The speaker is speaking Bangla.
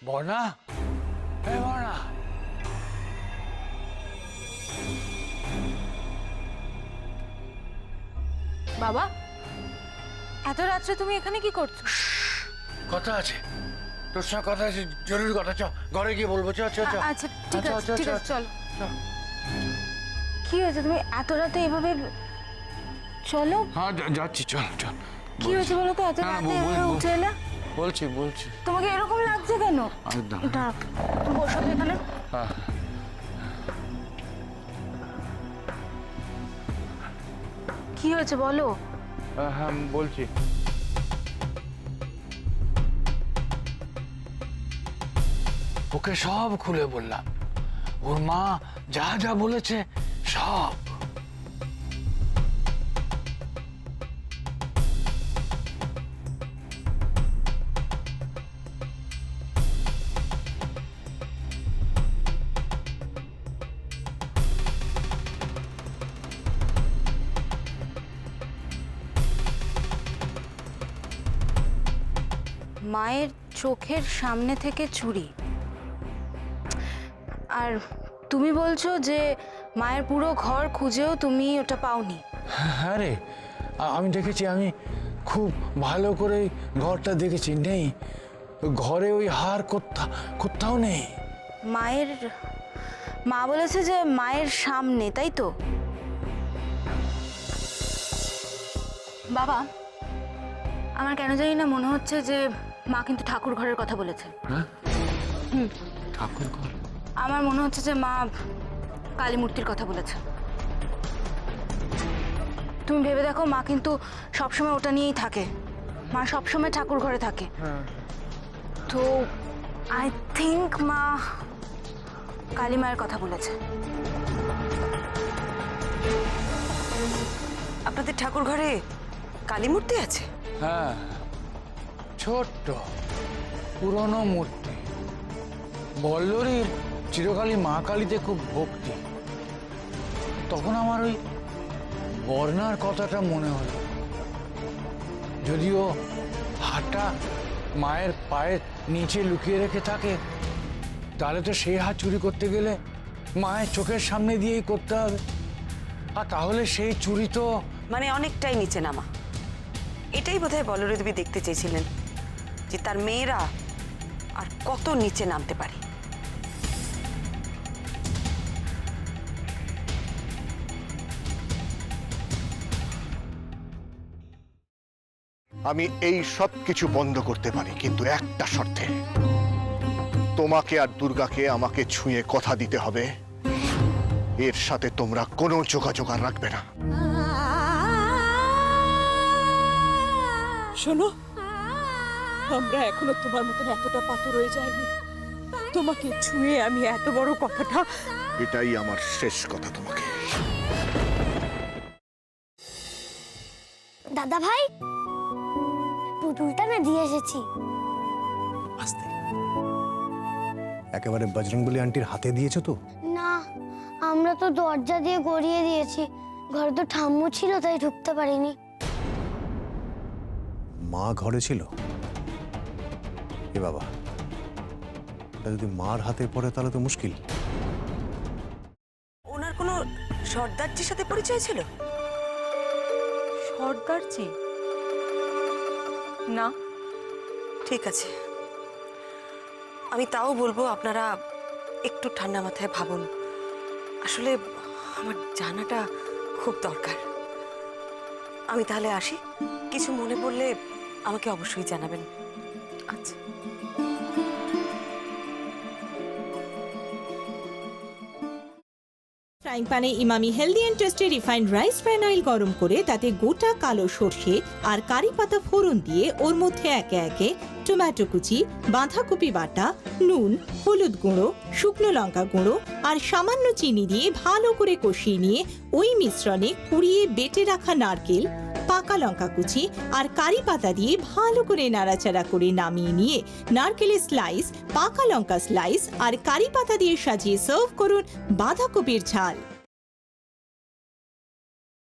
বর্ণা, এই বর্ণা। বাবা, এত রাত্রে তুমি এখানে কি করছো? কথা আছে, তোর সঙ্গে কথা আছে, জরুরি কথা। চ, ঘরে গিয়ে বলবো। চ চ চ। আচ্ছা ঠিক আছে, ঠিক আছে, চলো। কি হয়েছে, তুমি এত রাতে এভাবে? চলো। হ্যাঁ যাচ্ছি, চল চল। কি হয়েছে বলো তো, এত রাতে এভাবে উঠে এলে? বলছি বলছি। তোমাকে এরকম লাগছে কেন? দাঁড়াও, তুমি বসো তো এখানে। হ্যাঁ। কি হয়েছে বলো? হ্যাঁ বলছি। ওকে সব খুলে বললাম, ওর মা যা যা বলেছে সব। মায়ের চোখের সামনে থেকে চুরি, আর তুমি বলছো যে মায়ের পুরো ঘর খুঁজেও তুমি ওটা পাওনি? হ্যাঁ রে, আমি দেখেছি, আমি খুব ভালো করে ঘরটা দেখেছি। নেই ঘরে, ওই হার কোথাও নেই। মা বলেছে যে মায়ের সামনে, তাই তো? বাবা, আমার কেন জানি না মনে হচ্ছে যে মা কিন্তু ঠাকুর ঘরের কথা বলেছে। হ্যাঁ, ঠাকুর ঘর? আমার মনে হচ্ছে যে মা কালী মূর্তির কথা বলেছে। তুমি ভেবে দেখো, মা কিন্তু সবসময় ওটা নিয়েই থাকে। মা সবসময় ঠাকুর ঘরে থাকে। তো আই থিঙ্ক মা কালী মায়ের কথা বলেছে। আপনাদের ঠাকুর ঘরে কালী মূর্তি আছে? হ্যাঁ, ছোট্ট পুরনো মূর্তি। বল্লরীর চিরকালই মা কালীতে খুব ভক্তি। তখন আমার ওই বর্ণার কথাটা মনে হলো। যদিও হাতটা মায়ের পায়ের নিচে লুকিয়ে রেখে থাকে, তাহলে তো সেই হাত চুরি করতে গেলে মায়ের চোখের সামনে দিয়েই করতে হবে। আর তাহলে সেই চুরি তো মানে অনেকটাই নিচে নামা। এটাই বোধহয় বলরে দেবী দেখতে চেয়েছিলেন, যে তার মেয়েরা আর কত নিচে নামতে পারে। আমি এই সব কিছু বন্ধ করতে পারি, কিন্তু একটা শর্তে। তোমাকে আর দুর্গাকে আমাকে ছুঁয়ে কথা দিতে হবে, এর সাথে তোমরা কোনো যোগাযোগ আর রাখবে না। শোনো, আমরা এখনো তোমার মতন এতটা পাথর হয়ে যায়নি। তোমাকে ছুঁয়ে আমি এত বড় কথাটা। এটাই আমার শেষ কথা তোমাকে। দাদা ভাই, পুতুলটা না দিয়ে এসেছি। আস্তে, একেবারে বজরংবলী আন্টির হাতে দিয়েছো তো? না, আমরা তো দরজা দিয়ে গড়িয়ে দিয়েছি। ঘরে তো ঠাম্মু ছিল, তাই ঢুকতে পারিনি। মা ঘরে ছিল? এ বাবা, এটা যদি মার হাতে পড়ে তাহলে তো মুশকিল। ওনার কোনো সর্দারজির সাথে পরিচয় ছিল? সর্দারজি? না। ঠিক আছে, আমি তাও বলবো আপনারা একটু ঠান্ডা মাথায় ভাবুন। আসলে আমার জানাটা খুব দরকার। আমি তাহলে আসি, কিছু মনে পড়লে আমাকে অবশ্যই জানাবেন। আচ্ছা। ফ্রাইং প্যানে Emami healthy and tasty refined rice bran oil গরম করে তাতে গোটা কালো সর্ষে আর কারি পাতা ফোড়ন দিয়ে ওর মধ্যে একে একে টমেটো কুচি, বাঁধাকপি বাটা, নুন, হলুদ গুঁড়ো, শুকনো লঙ্কা গুঁড়ো আর সামান্য চিনি দিয়ে ভালো করে কষিয়ে নিয়ে ওই মিশ্রণে কুড়িয়ে বেটে রাখা নারকেল, পাকা লঙ্কা কুচি আর কারি পাতা দিয়ে ভালো করে নাড়াচাড়া করে নামিয়ে নিয়ে নারকেলের স্লাইস, পাকা লঙ্কা স্লাইস আর কারি পাতা দিয়ে সাজিয়ে সার্ভ করুন বাঁধাকপির ঝাল।